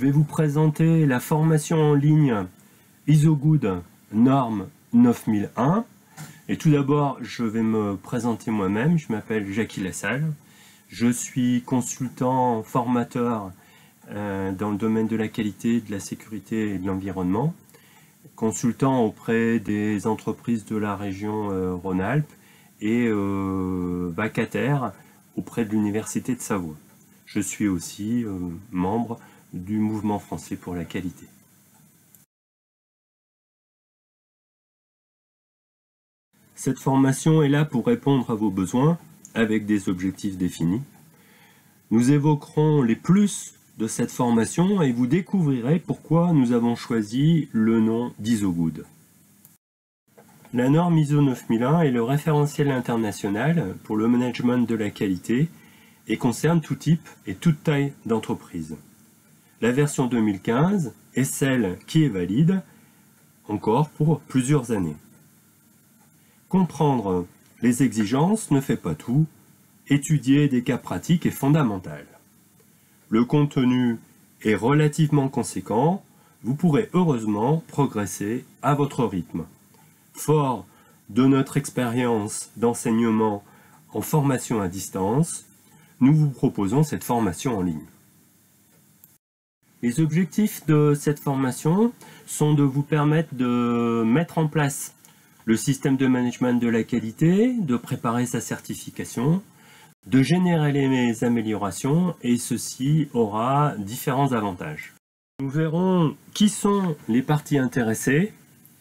Je vais vous présenter la formation en ligne ISO Good Norme 9001. Et tout d'abord, je vais me présenter moi-même. Je m'appelle Jackie Lassalle. Je suis consultant formateur dans le domaine de la qualité, de la sécurité et de l'environnement. Consultant auprès des entreprises de la région Rhône-Alpes et vacataire auprès de l'Université de Savoie. Je suis aussi membre du Mouvement français pour la qualité. Cette formation est là pour répondre à vos besoins avec des objectifs définis. Nous évoquerons les plus de cette formation et vous découvrirez pourquoi nous avons choisi le nom d'ISO Good. La norme ISO 9001 est le référentiel international pour le management de la qualité et concerne tout type et toute taille d'entreprise. La version 2015 est celle qui est valide encore pour plusieurs années. Comprendre les exigences ne fait pas tout, étudier des cas pratiques est fondamental. Le contenu est relativement conséquent, vous pourrez heureusement progresser à votre rythme. Fort de notre expérience d'enseignement en formation à distance, nous vous proposons cette formation en ligne. Les objectifs de cette formation sont de vous permettre de mettre en place le système de management de la qualité, de préparer sa certification, de générer les améliorations et ceci aura différents avantages. Nous verrons qui sont les parties intéressées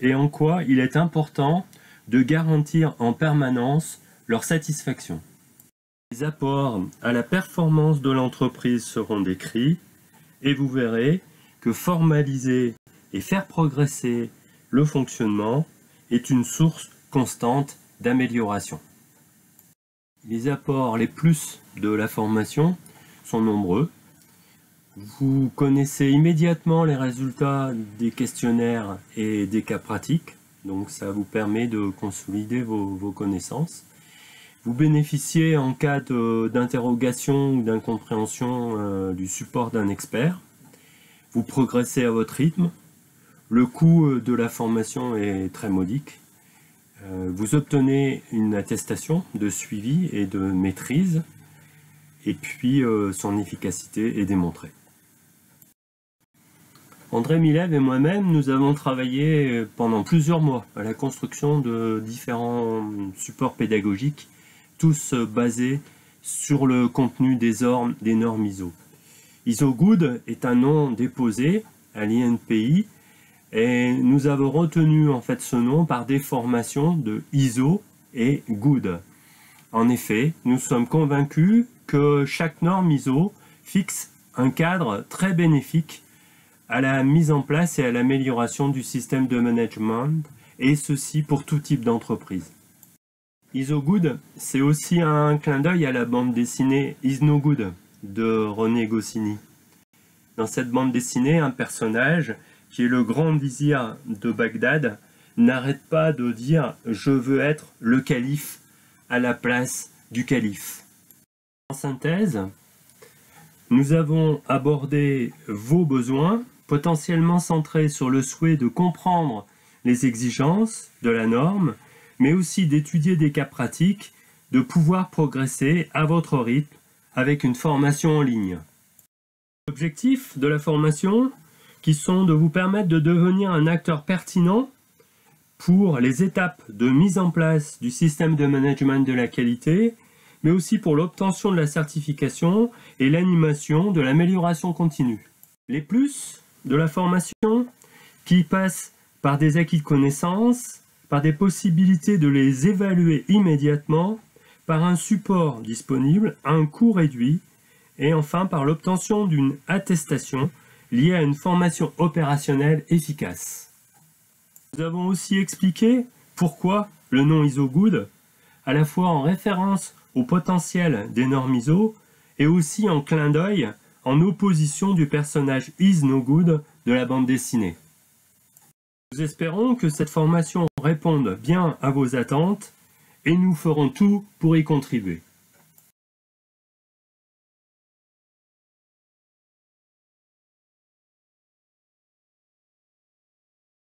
et en quoi il est important de garantir en permanence leur satisfaction. Les apports à la performance de l'entreprise seront décrits et vous verrez que formaliser et faire progresser le fonctionnement est une source constante d'amélioration. Les apports, les plus de la formation sont nombreux. Vous connaissez immédiatement les résultats des questionnaires et des cas pratiques, donc ça vous permet de consolider vos connaissances. Vous bénéficiez en cas d'interrogation ou d'incompréhension du support d'un expert. Vous progressez à votre rythme. Le coût de la formation est très modique. Vous obtenez une attestation de suivi et de maîtrise. Et puis son efficacité est démontrée. André Milève et moi-même, nous avons travaillé pendant plusieurs mois à la construction de différents supports pédagogiques, tous basés sur le contenu des normes ISO. ISO Good est un nom déposé à l'INPI et nous avons retenu en fait ce nom par déformation de ISO et Good. En effet, nous sommes convaincus que chaque norme ISO fixe un cadre très bénéfique à la mise en place et à l'amélioration du système de management, et ceci pour tout type d'entreprise. ISO Good, c'est aussi un clin d'œil à la bande dessinée Is No Good de René Goscinny. Dans cette bande dessinée, un personnage, qui est le grand vizir de Bagdad, n'arrête pas de dire « Je veux être le calife à la place du calife ». En synthèse, nous avons abordé vos besoins, potentiellement centrés sur le souhait de comprendre les exigences de la norme, mais aussi d'étudier des cas pratiques, de pouvoir progresser à votre rythme avec une formation en ligne. L'objectif de la formation, qui sont de vous permettre de devenir un acteur pertinent pour les étapes de mise en place du système de management de la qualité, mais aussi pour l'obtention de la certification et l'animation de l'amélioration continue. Les plus de la formation, qui passent par des acquis de connaissances, par des possibilités de les évaluer immédiatement, par un support disponible à un coût réduit, et enfin par l'obtention d'une attestation liée à une formation opérationnelle efficace. Nous avons aussi expliqué pourquoi le nom ISO Good, à la fois en référence au potentiel des normes ISO, et aussi en clin d'œil en opposition du personnage Is No Good de la bande dessinée. Nous espérons que cette formation réponde bien à vos attentes et nous ferons tout pour y contribuer.